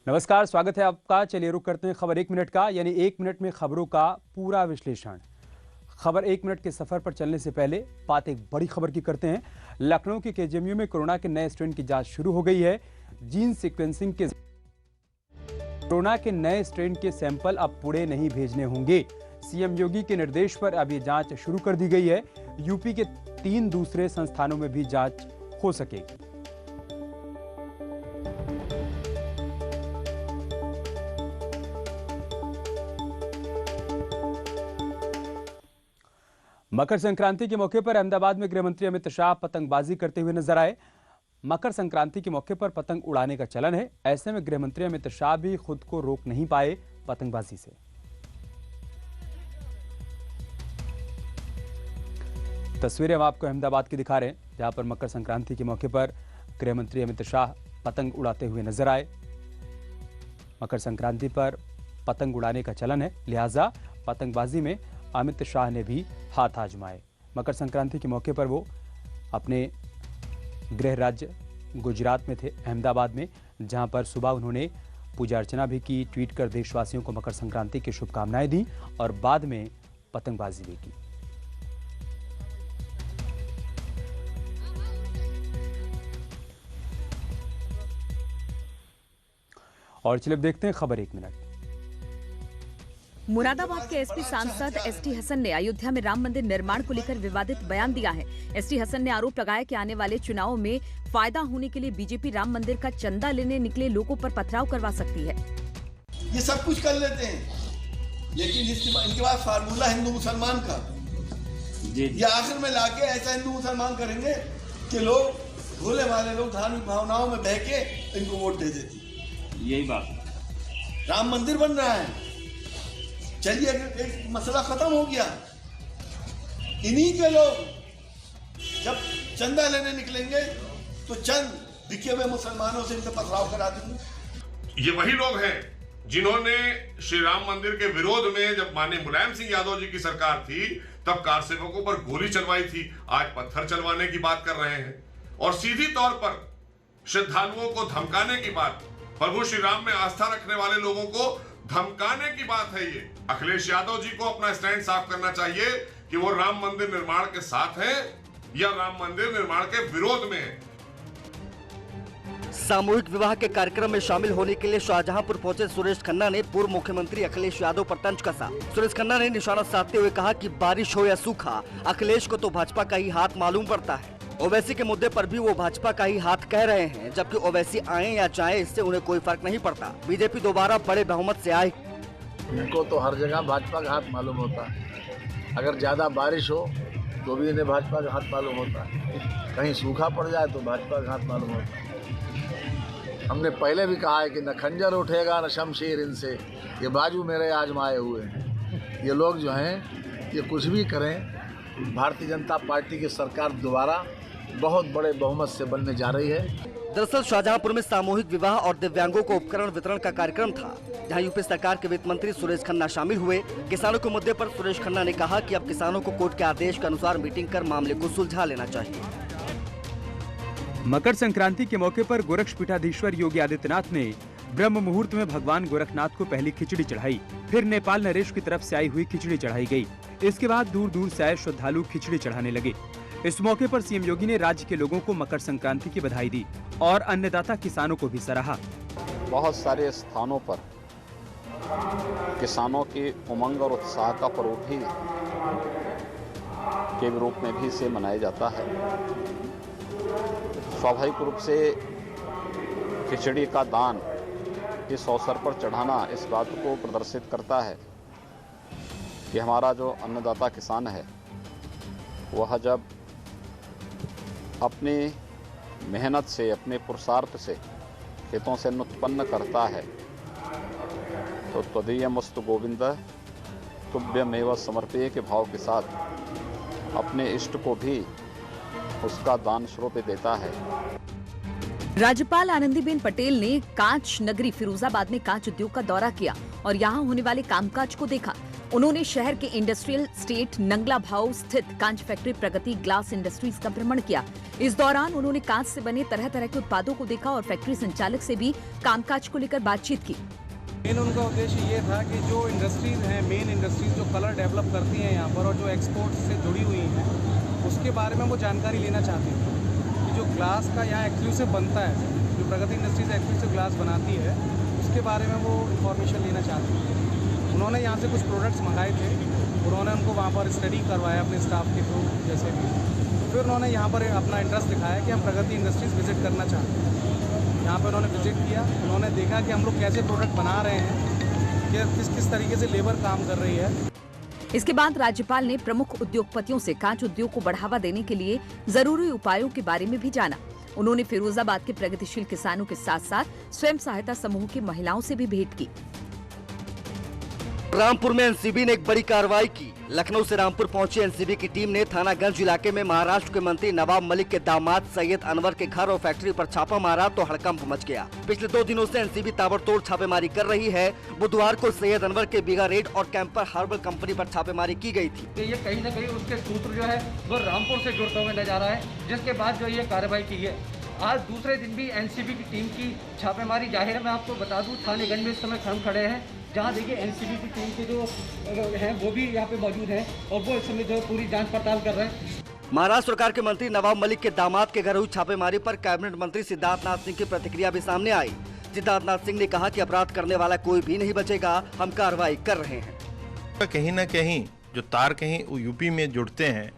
नमस्कार, स्वागत है आपका। चलिए रुक करते हैं खबर एक मिनट का, यानी एक मिनट में खबरों का पूरा विश्लेषण। खबर एक मिनट के सफर पर चलने से पहले बात एक बड़ी खबर की करते हैं। लखनऊ के केजीएमयू में कोरोना के नए स्ट्रेन की जांच शुरू हो गई है। जीन सीक्वेंसिंग के कोरोना के नए स्ट्रेन के सैंपल अब पुणे नहीं भेजने होंगे। सीएम योगी के निर्देश पर अब ये जांच शुरू कर दी गई है। यूपी के 3 दूसरे संस्थानों में भी जांच हो सकेगी। मकर संक्रांति के मौके पर अहमदाबाद में गृहमंत्री अमित शाह पतंगबाजी करते हुए नजर आए। मकर संक्रांति के मौके पर पतंग उड़ाने का चलन है। ऐसे में गृहमंत्री अमित शाह भी खुद को रोक नहीं पाए पतंगबाजी से। तस्वीरें हम आपको अहमदाबाद की दिखा रहे हैं, जहां पर मकर संक्रांति के मौके पर गृहमंत्री अमित शाह पतंग उड़ाते हुए नजर आए। मकर संक्रांति पर पतंग उड़ाने का चलन है, लिहाजा पतंगबाजी में अमित शाह ने भी हाथ आजमाए। मकर संक्रांति के मौके पर वो अपने गृह राज्य गुजरात में थे, अहमदाबाद में, जहां पर सुबह उन्होंने पूजा अर्चना भी की, ट्वीट कर देशवासियों को मकर संक्रांति की शुभकामनाएं दी और बाद में पतंगबाजी भी की। और चलिए देखते हैं खबर एक मिनट। मुरादाबाद के एसपी सांसद एसटी हसन ने अयोध्या में राम मंदिर निर्माण को लेकर विवादित बयान दिया है। एसटी हसन ने आरोप लगाया कि आने वाले चुनावों में फायदा होने के लिए बीजेपी राम मंदिर का चंदा लेने निकले लोगों पर पथराव करवा सकती है। ये सब कुछ कर लेते हैं, लेकिन इनके पास फार्मूला हिंदू मुसलमान का, ये आखिर में लाके ऐसा हिंदू मुसलमान करेंगे कि लोग, भोले वाले लोग धार्मिक भावनाओं में बह के इनको वोट दे देती। यही बात, राम मंदिर बन रहा है, चलिए एक मसला खत्म हो गया। इन्हीं के लोग जब चंदा लेने निकलेंगे तो चंद दिखे हुए मुसलमानों से इनका पथराव करा देंगे। ये वही लोग हैं जिन्होंने श्री राम मंदिर के विरोध में, जब माननीय मुलायम सिंह यादव जी की सरकार थी, तब कार सेवकों पर गोली चलवाई थी। आज पत्थर चलवाने की बात कर रहे हैं और सीधी तौर पर श्रद्धालुओं को धमकाने की बात, प्रभु श्री राम में आस्था रखने वाले लोगों को धमकाने की बात है। ये अखिलेश यादव जी को अपना स्टैंड साफ करना चाहिए कि वो राम मंदिर निर्माण के साथ है या राम मंदिर निर्माण के विरोध में है। सामूहिक विवाह के कार्यक्रम में शामिल होने के लिए शाहजहांपुर पहुंचे सुरेश खन्ना ने पूर्व मुख्यमंत्री अखिलेश यादव पर तंज कसा। सुरेश खन्ना ने निशाना साधते हुए कहा कि बारिश हो या सूखा, अखिलेश को तो भाजपा का ही हाथ मालूम पड़ता है। ओवैसी के मुद्दे पर भी वो भाजपा का ही हाथ कह रहे हैं, जबकि ओवैसी आए या जाए इससे उन्हें कोई फर्क नहीं पड़ता। बीजेपी दोबारा बड़े बहुमत से आए। इनको तो हर जगह भाजपा का हाथ मालूम होता है। अगर ज्यादा बारिश हो तो भी इन्हें भाजपा का हाथ मालूम होता है, कहीं सूखा पड़ जाए तो भाजपा का हाथ मालूम होता है। हमने पहले भी कहा है कि न खंजर उठेगा न शमशीर इनसे, ये बाजू मेरे आजमाए हुए हैं। ये लोग जो हैं ये कुछ भी करें, भारतीय जनता पार्टी की सरकार दोबारा बहुत बड़े बहुमत से बनने जा रही है। दरअसल शाहजहांपुर में सामूहिक विवाह और दिव्यांगों को उपकरण वितरण का कार्यक्रम था, जहां यूपी सरकार के वित्त मंत्री सुरेश खन्ना शामिल हुए। किसानों के मुद्दे पर सुरेश खन्ना ने कहा कि अब किसानों को कोर्ट के आदेश के अनुसार मीटिंग कर मामले को सुलझा लेना चाहिए। मकर संक्रांति के मौके पर गोरक्षपीठाधीश्वर योगी आदित्यनाथ ने ब्रह्म मुहूर्त में भगवान गोरखनाथ को पहली खिचड़ी चढ़ाई, फिर नेपाल नरेश की तरफ से आई हुई खिचड़ी चढ़ाई गई। इसके बाद दूर दूर से आए श्रद्धालु खिचड़ी चढ़ाने लगे। इस मौके पर सीएम योगी ने राज्य के लोगों को मकर संक्रांति की बधाई दी और अन्नदाता किसानों को भी सराहा। बहुत सारे स्थानों पर किसानों के उमंग और उत्साह का पर्व भी के रूप में भी इसे मनाया जाता है। स्वाभाविक रूप से खिचड़ी का दान इस अवसर पर चढ़ाना इस बात को प्रदर्शित करता है कि हमारा जो अन्नदाता किसान है वह जब अपनी मेहनत से, अपने पुरुषार्थ से खेतों से अन्न उत्पन्न करता है तो त्वदीयमस्तु गोविंद तुभ्यमेव समर्पये के भाव के साथ अपने इष्ट को भी उसका दान स्वरूप देता है। राज्यपाल आनंदीबेन पटेल ने कांच नगरी फिरोजाबाद में कांच उद्योग का दौरा किया और यहां होने वाले कामकाज को देखा। उन्होंने शहर के इंडस्ट्रियल स्टेट नंगला भाऊ स्थित कांच फैक्ट्री प्रगति ग्लास इंडस्ट्रीज का भ्रमण किया। इस दौरान उन्होंने कांच से बने तरह तरह के उत्पादों को देखा और फैक्ट्री संचालक से भी कामकाज को लेकर बातचीत की। मेन उनका उद्देश्य ये था कि जो इंडस्ट्रीज हैं, मेन इंडस्ट्रीज जो कलर डेवलप करती हैं यहाँ पर और जो एक्सपोर्ट से जुड़ी हुई हैं, उसके बारे में वो जानकारी लेना चाहते हैं कि जो ग्लास का यहाँ एक्सक्लूसिव बनता है, जो प्रगति इंडस्ट्रीज एक्सक्लूसिव ग्लास बनाती है, उसके बारे में वो इन्फॉर्मेशन लेना चाहते हैं। उन्होंने यहाँ से कुछ प्रोडक्ट्स मंगाए थे, उन्होंने उनको वहाँ पर स्टडी करवाया अपने स्टाफ के थ्रू जैसे भी। फिर उन्होंने यहाँ पर अपना इंटरेस्ट दिखाया कि हम प्रगति इंडस्ट्रीज विजिट करना चाहते हैं। यहाँ पर उन्होंने विजिट किया, उन्होंने देखा कि हम लोग कैसे प्रोडक्ट बना रहे हैं, कि किस तरीके से लेबर काम कर रही है। इसके बाद राज्यपाल ने प्रमुख उद्योगपतियों से कांच उद्योग को बढ़ावा देने के लिए जरूरी उपायों के बारे में भी जाना। उन्होंने फिरोजाबाद के प्रगतिशील किसानों के साथ साथ स्वयं सहायता समूह की महिलाओं से भी भेंट की। रामपुर में एनसीबी ने एक बड़ी कार्रवाई की। लखनऊ से रामपुर पहुंची एनसीबी की टीम ने थानागंज इलाके में महाराष्ट्र के मंत्री नवाब मलिक के दामाद सैयद अनवर के घर और फैक्ट्री पर छापा मारा तो हड़कंप मच गया। पिछले 2 दिनों से एनसीबी ताबड़तोड़ छापेमारी कर रही है। बुधवार को सैयद अनवर के बीघा रेड और कैंपर हर्बल कंपनी पर छापेमारी की गई थी। ये कहीं न कहीं उसके सूत्र जो है वो रामपुर से जुड़ते हुए नजर आ रहा है, जिसके बाद जो ये कार्रवाई की है। आज दूसरे दिन भी एनसीबी की टीम की छापेमारी जारी है। मैं आपको बता दूं, थानेगंज में इस समय हम खड़े हैं, जहां देखिए एनसीबी की टीम के जो हैं वो भी यहां पे मौजूद हैं और वो इस समय जो पूरी जांच पड़ताल कर रहे हैं। महाराष्ट्र सरकार के मंत्री नवाब मलिक के दामाद के घर हुई छापेमारी पर कैबिनेट मंत्री सिद्धार्थनाथ सिंह की प्रतिक्रिया भी सामने आई। सिद्धार्थनाथ सिंह ने कहा कि अपराध करने वाला कोई भी नहीं बचेगा, हम कार्रवाई कर रहे हैं। कहीं न कहीं जो तार कहीं यूपी में जुड़ते हैं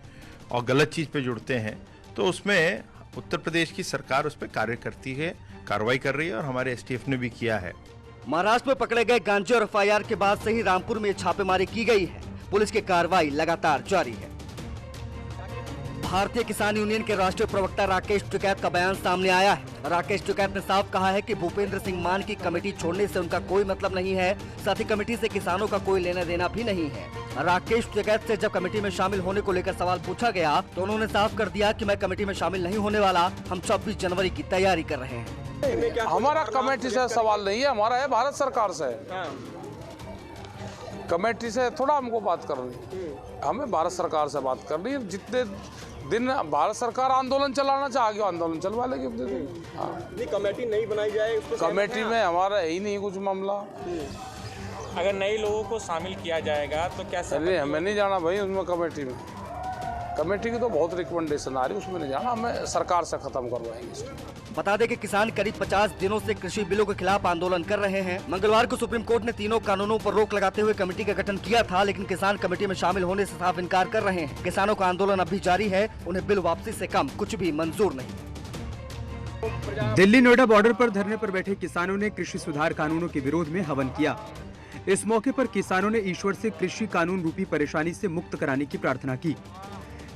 और गलत चीज पे जुड़ते हैं, तो उसमें उत्तर प्रदेश की सरकार उस पर कार्य करती है, कार्रवाई कर रही है और हमारे एसटीएफ ने भी किया है। महाराष्ट्र में पकड़े गए गांजे और एफआईआर के बाद से ही रामपुर में छापेमारी की गई है। पुलिस की कार्रवाई लगातार जारी है। भारतीय किसान यूनियन के राष्ट्रीय प्रवक्ता राकेश टिकैत का बयान सामने आया है। राकेश टिकैत ने साफ कहा है कि भूपेंद्र सिंह मान की कमेटी छोड़ने से उनका कोई मतलब नहीं है, साथ ही कमेटी से किसानों का कोई लेना देना भी नहीं है। राकेश टिकैत से जब कमेटी में शामिल होने को लेकर सवाल पूछा गया तो उन्होंने साफ कर दिया कि मैं कमेटी में शामिल नहीं होने वाला, हम 24 जनवरी की तैयारी कर रहे हैं। हमारा कमेटी से सवाल नहीं है, हमारा है भारत सरकार से। कमेटी से थोड़ा हमको बात करनी, हमें भारत सरकार से बात करनी है। जितने दिन भारत सरकार आंदोलन चलाना चाहेगी, आंदोलन चलवा लेगी। नहीं, कमेटी नहीं बनाई जाए, कमेटी में हमारा है ही नहीं कुछ मामला। अगर नए लोगों को शामिल किया जाएगा तो कैसे? नहीं, हमें नहीं जाना भाई उसमें। कमेटी की तो बहुत रिकमेंडेशन आ रही है, उसमें नहीं जाना, हमें सरकार से खत्म करवाएंगे इसको। बता दें कि किसान करीब 50 दिनों से कृषि बिलों के खिलाफ आंदोलन कर रहे हैं। मंगलवार को सुप्रीम कोर्ट ने तीनों कानूनों पर रोक लगाते हुए कमेटी का गठन किया था, लेकिन किसान कमेटी में शामिल होने से साफ इनकार कर रहे हैं। किसानों का आंदोलन अभी जारी है, उन्हें बिल वापसी से कम कुछ भी मंजूर नहीं। दिल्ली नोएडा बॉर्डर पर धरने पर बैठे किसानों ने कृषि सुधार कानूनों के विरोध में हवन किया। इस मौके पर किसानों ने ईश्वर से कृषि कानून रूपी परेशानी से मुक्त कराने की प्रार्थना की।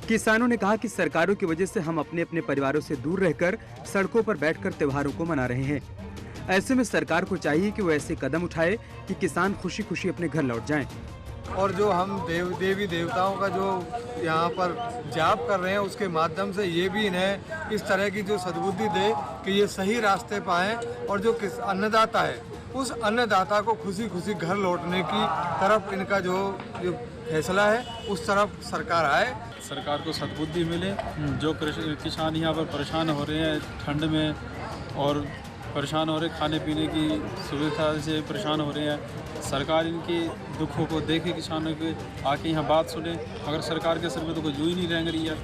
किसानों ने कहा कि सरकारों की वजह से हम अपने अपने परिवारों से दूर रहकर सड़कों पर बैठकर त्योहारों को मना रहे हैं। ऐसे में सरकार को चाहिए कि वो ऐसे कदम उठाए कि किसान खुशी खुशी अपने घर लौट जाएं। और जो हम देवी देवताओं का जो यहाँ पर जाप कर रहे हैं, उसके माध्यम से ये भी इन्हें इस तरह की जो सद्बुद्धि दे कि ये सही रास्ते पाएं और जो अन्नदाता है उस अन्नदाता को खुशी खुशी घर लौटने की तरफ इनका जो फैसला है उस तरफ सरकार आए। सरकार को सद्बुद्धि मिले। जो किसान यहाँ पर परेशान हो रहे हैं ठंड में और परेशान हो रहे, खाने पीने की सुविधा से परेशान हो रहे हैं, सरकार इनके दुखों को देखे, किसानों के आके यहाँ बात सुने। अगर सरकार के सिर में तो कोई जू ही नहीं रह रही है।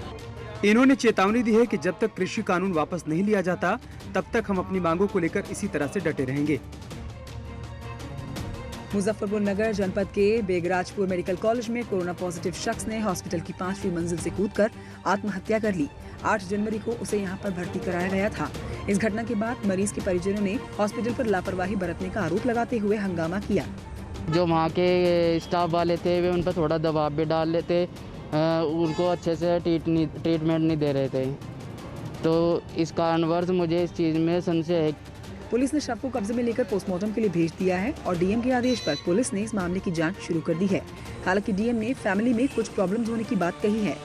इन्होंने चेतावनी दी है कि जब तक कृषि कानून वापस नहीं लिया जाता तब तक हम अपनी मांगों को लेकर इसी तरह से डटे रहेंगे। मुजफ्फरपुर नगर जनपद के बेगराजपुर मेडिकल कॉलेज में कोरोना पॉजिटिव शख्स ने हॉस्पिटल की 5वीं मंजिल से कूदकर आत्महत्या कर ली। 8 जनवरी को उसे यहां पर भर्ती कराया गया था। इस घटना के बाद मरीज के परिजनों ने हॉस्पिटल पर लापरवाही बरतने का आरोप लगाते हुए हंगामा किया। जो वहाँ के स्टाफ वाले थे वे उन पर थोड़ा दबाव भी डाल लेते, उनको अच्छे से ट्रीटमेंट नहीं दे रहे थे। तो इस कारणवश मुझे इस चीज़ में संशय है। पुलिस ने शव को कब्जे में लेकर पोस्टमार्टम के लिए भेज दिया है और डीएम के आदेश पर पुलिस ने इस मामले की जांच शुरू कर दी है। हालांकि डीएम ने फैमिली में कुछ प्रॉब्लम्स होने की बात कही है।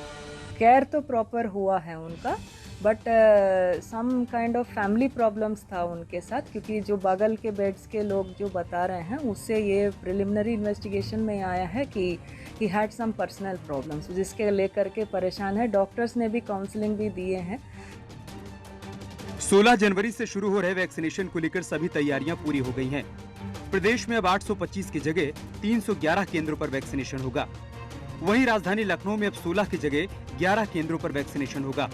केयर तो प्रॉपर हुआ है उनका, but some kind of family problems था उनके साथ, क्योंकि जो बगल के बेड्स के लोग जो बता रहे हैं उससे ये प्रिलिमिनरी इन्वेस्टिगेशन में आया है कि he had some personal problems, जिसके लेकर के परेशान है। डॉक्टर्स ने भी काउंसलिंग भी दिए हैं। 16 जनवरी से शुरू हो रहे वैक्सीनेशन को लेकर सभी तैयारियां पूरी हो गई हैं। प्रदेश में अब 825 की जगह 311 केंद्रों पर वैक्सीनेशन होगा। वहीं राजधानी लखनऊ में अब 16 की जगह 11 केंद्रों पर वैक्सीनेशन होगा।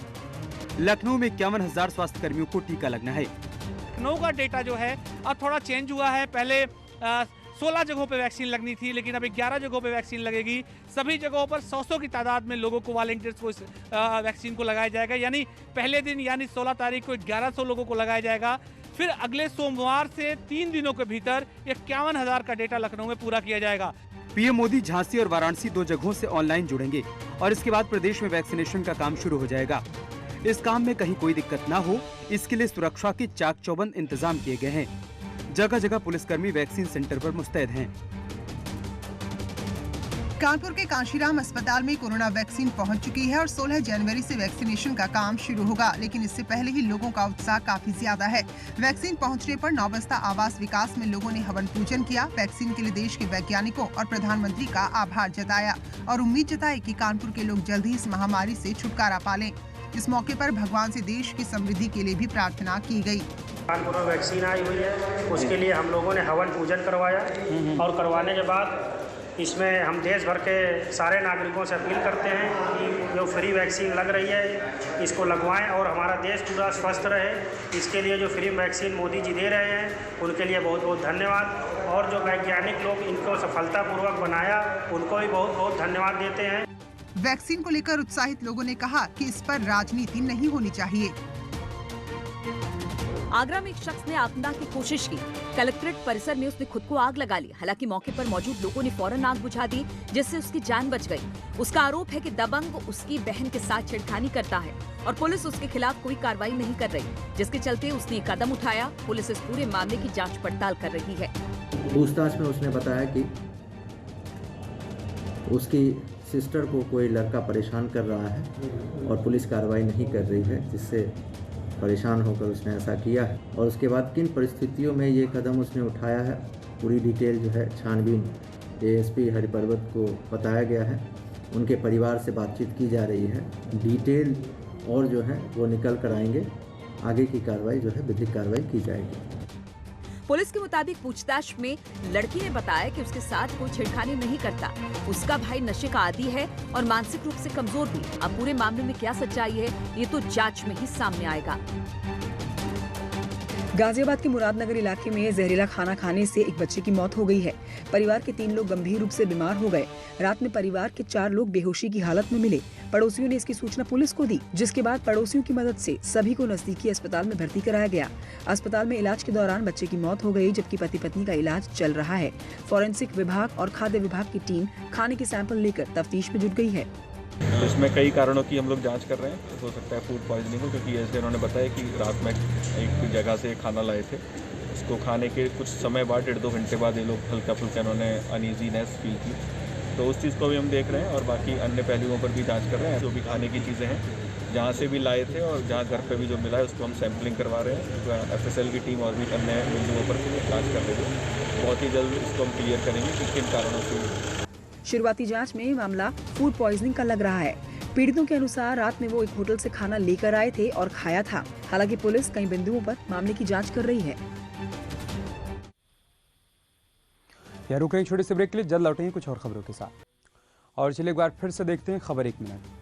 लखनऊ में 51,000 स्वास्थ्य कर्मियों को टीका लगना है। लखनऊ का डेटा जो है अब थोड़ा चेंज हुआ है। पहले 16 जगहों पे वैक्सीन लगनी थी, लेकिन अभी 11 जगहों पे वैक्सीन लगेगी। सभी जगहों पर 100 की तादाद में लोगों को, वॉलंटियर्स को इस वैक्सीन को लगाया जाएगा। यानी पहले दिन यानी 16 तारीख को 1100 लोगों को लगाया जाएगा। फिर अगले सोमवार से 3 दिनों के भीतर 51,000 का डेटा लखनऊ में पूरा किया जाएगा। पीएम मोदी झांसी और वाराणसी 2 जगहों से ऑनलाइन जुड़ेंगे और इसके बाद प्रदेश में वैक्सीनेशन का काम शुरू हो जाएगा। इस काम में कहीं कोई दिक्कत ना हो, इसके लिए सुरक्षा के चाक चौबंद इंतजाम किए गए हैं। जगह जगह पुलिसकर्मी वैक्सीन सेंटर पर मुस्तैद हैं। कानपुर के कांशीराम अस्पताल में कोरोना वैक्सीन पहुंच चुकी है और 16 जनवरी से वैक्सीनेशन का काम शुरू होगा, लेकिन इससे पहले ही लोगों का उत्साह काफी ज्यादा है। वैक्सीन पहुंचने पर नौबस्ता आवास विकास में लोगों ने हवन पूजन किया। वैक्सीन के लिए देश के वैज्ञानिकों और प्रधानमंत्री का आभार जताया और उम्मीद जताई कि कानपुर के लोग जल्द ही इस महामारी से छुटकारा पा लें। इस मौके पर भगवान से देश की समृद्धि के लिए भी प्रार्थना की गई। कानपुर में वैक्सीन आई हुई है, उसके लिए हम लोगों ने हवन पूजन करवाया और करवाने के बाद इसमें हम देश भर के सारे नागरिकों से अपील करते हैं कि जो फ्री वैक्सीन लग रही है इसको लगवाएं और हमारा देश पूरा स्वस्थ रहे। इसके लिए जो फ्री वैक्सीन मोदी जी दे रहे हैं उनके लिए बहुत बहुत धन्यवाद, और जो वैज्ञानिक लोग इनको सफलतापूर्वक बनाया उनको भी बहुत बहुत धन्यवाद देते हैं। वैक्सीन को लेकर उत्साहित लोगों ने कहा कि इस पर राजनीति नहीं होनी चाहिए। आगरा में एक शख्स ने आत्मदाह की कोशिश की। कलेक्ट्रेट परिसर में उसने खुद को आग लगा ली। हालांकि मौके पर मौजूद लोगों ने फौरन आग बुझा दी, जिससे उसकी जान बच गई। उसका आरोप है कि दबंग उसकी बहन के साथ छेड़खानी करता है और पुलिस उसके खिलाफ कोई कार्रवाई नहीं कर रही, जिसके चलते उसने एक कदम उठाया। पुलिस इस पूरे मामले की जाँच पड़ताल कर रही है। पूछताछ में उसने बताया कि उसकी सिस्टर को कोई लड़का परेशान कर रहा है और पुलिस कार्रवाई नहीं कर रही है, जिससे परेशान होकर उसने ऐसा किया है। और उसके बाद किन परिस्थितियों में ये कदम उसने उठाया है, पूरी डिटेल जो है छानबीन एएसपी हरिपर्वत को बताया गया है। उनके परिवार से बातचीत की जा रही है। डिटेल और जो है वो निकल कर आएंगे। आगे की कार्रवाई जो है विधिक कार्रवाई की जाएगी। पुलिस के मुताबिक पूछताछ में लड़की ने बताया कि उसके साथ कोई छेड़खानी नहीं करता। उसका भाई नशे का आदी है और मानसिक रूप से कमजोर भी। अब पूरे मामले में क्या सच्चाई है, ये तो जांच में ही सामने आएगा। गाजियाबाद के मुरादनगर इलाके में जहरीला खाना खाने से एक बच्चे की मौत हो गई है। परिवार के 3 लोग गंभीर रूप से बीमार हो गए। रात में परिवार के 4 लोग बेहोशी की हालत में मिले। पड़ोसियों ने इसकी सूचना पुलिस को दी, जिसके बाद पड़ोसियों की मदद से सभी को नजदीकी अस्पताल में भर्ती कराया गया। अस्पताल में इलाज के दौरान बच्चे की मौत हो गई, जबकि पति पत्नी का इलाज चल रहा है। फॉरेंसिक विभाग और खाद्य विभाग की टीम खाने के सैंपल लेकर तफ्तीश में जुट गई है। तो इसमें कई कारणों की हम लोग जांच कर रहे हैं। हो सकता है फूड पॉइजनिंग हो, क्योंकि ऐसे उन्होंने बताया कि रात में एक जगह से खाना लाए थे। उसको खाने के कुछ समय बाद 1.5-2 घंटे बाद ये लोग हल्का फुल्का उन्होंने अनईजीनेस फील की। तो उस चीज़ को भी हम देख रहे हैं और बाकी अन्य पहलुओं पर भी जांच कर रहे हैं। जो भी खाने की चीज़ें हैं, जहाँ से भी लाए थे और जहाँ घर पे भी जो मिला है उसको हम सैम्पलिंग करवा रहे हैं। FSL की टीम और भी अन्य बिंदुओं पर जाँच कर रही है। बहुत ही जल्द इसको हम क्लियर करेंगे कि किन कारणों से। शुरुआती जांच में मामला फूड पॉइजनिंग का लग रहा है। पीड़ितों के अनुसार रात में वो एक होटल से खाना लेकर आए थे और खाया था। हालांकि पुलिस कई बिंदुओं पर मामले की जांच कर रही है। यहाँ रुक रहे हैं छोटे से ब्रेक के लिए, जल्द लौटेंगे कुछ और खबरों के साथ। और चलिए एक बार फिर से देखते हैं खबर 1 मिनट।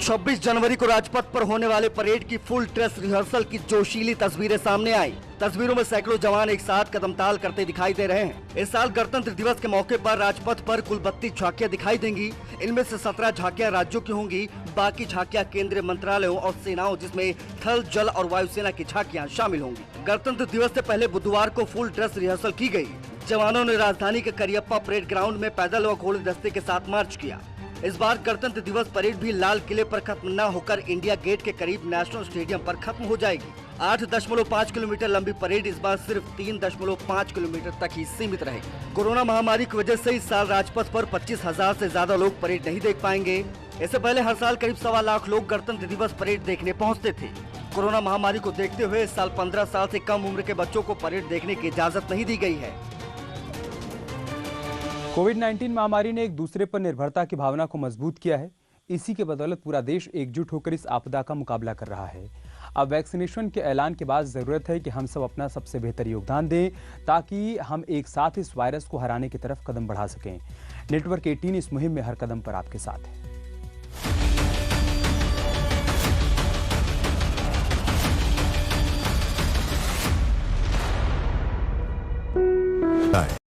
26 जनवरी को राजपथ पर होने वाले परेड की फुल ड्रेस रिहर्सल की जोशीली तस्वीरें सामने आई। तस्वीरों में सैकड़ों जवान एक साथ कदमताल करते दिखाई दे रहे हैं। इस साल गणतंत्र दिवस के मौके पर राजपथ पर कुल 32 झांकियां दिखाई देंगी। इनमें से 17 झांकियां राज्यों की होंगी, बाकी झांकियां केंद्रीय मंत्रालयों और सेनाओं, जिसमें थल, जल और वायुसेना की झांकियां शामिल होंगी। गणतंत्र दिवस से पहले बुधवार को फुल ड्रेस रिहर्सल की गयी। जवानों ने राजधानी के करियप्पा परेड ग्राउंड में पैदल और घोड़े दस्ते के साथ मार्च किया। इस बार गणतंत्र दिवस परेड भी लाल किले पर खत्म न होकर इंडिया गेट के करीब नेशनल स्टेडियम पर खत्म हो जाएगी। 8.5 किलोमीटर लंबी परेड इस बार सिर्फ 3.5 किलोमीटर तक ही सीमित रहेगी। कोरोना महामारी की वजह से इस साल राजपथ पर 25,000 से ज्यादा लोग परेड नहीं देख पाएंगे। इससे पहले हर साल करीब 1.25 लाख लोग गणतंत्र दिवस परेड देखने पहुंचते थे। कोरोना महामारी को देखते हुए इस साल 15 साल से कम उम्र के बच्चों को परेड देखने की इजाजत नहीं दी गई है। कोविड-19 महामारी ने एक दूसरे पर निर्भरता की भावना को मजबूत किया है। इसी के बदौलत पूरा देश एकजुट होकर इस आपदा का मुकाबला कर रहा है। अब वैक्सीनेशन के ऐलान के बाद जरूरत है कि हम सब अपना सबसे बेहतर योगदान दें ताकि हम एक साथ इस वायरस को हराने की तरफ कदम बढ़ा सकें। नेटवर्क 18 इस मुहिम में हर कदम पर आपके साथ है।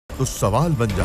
तो सवाल बन जाए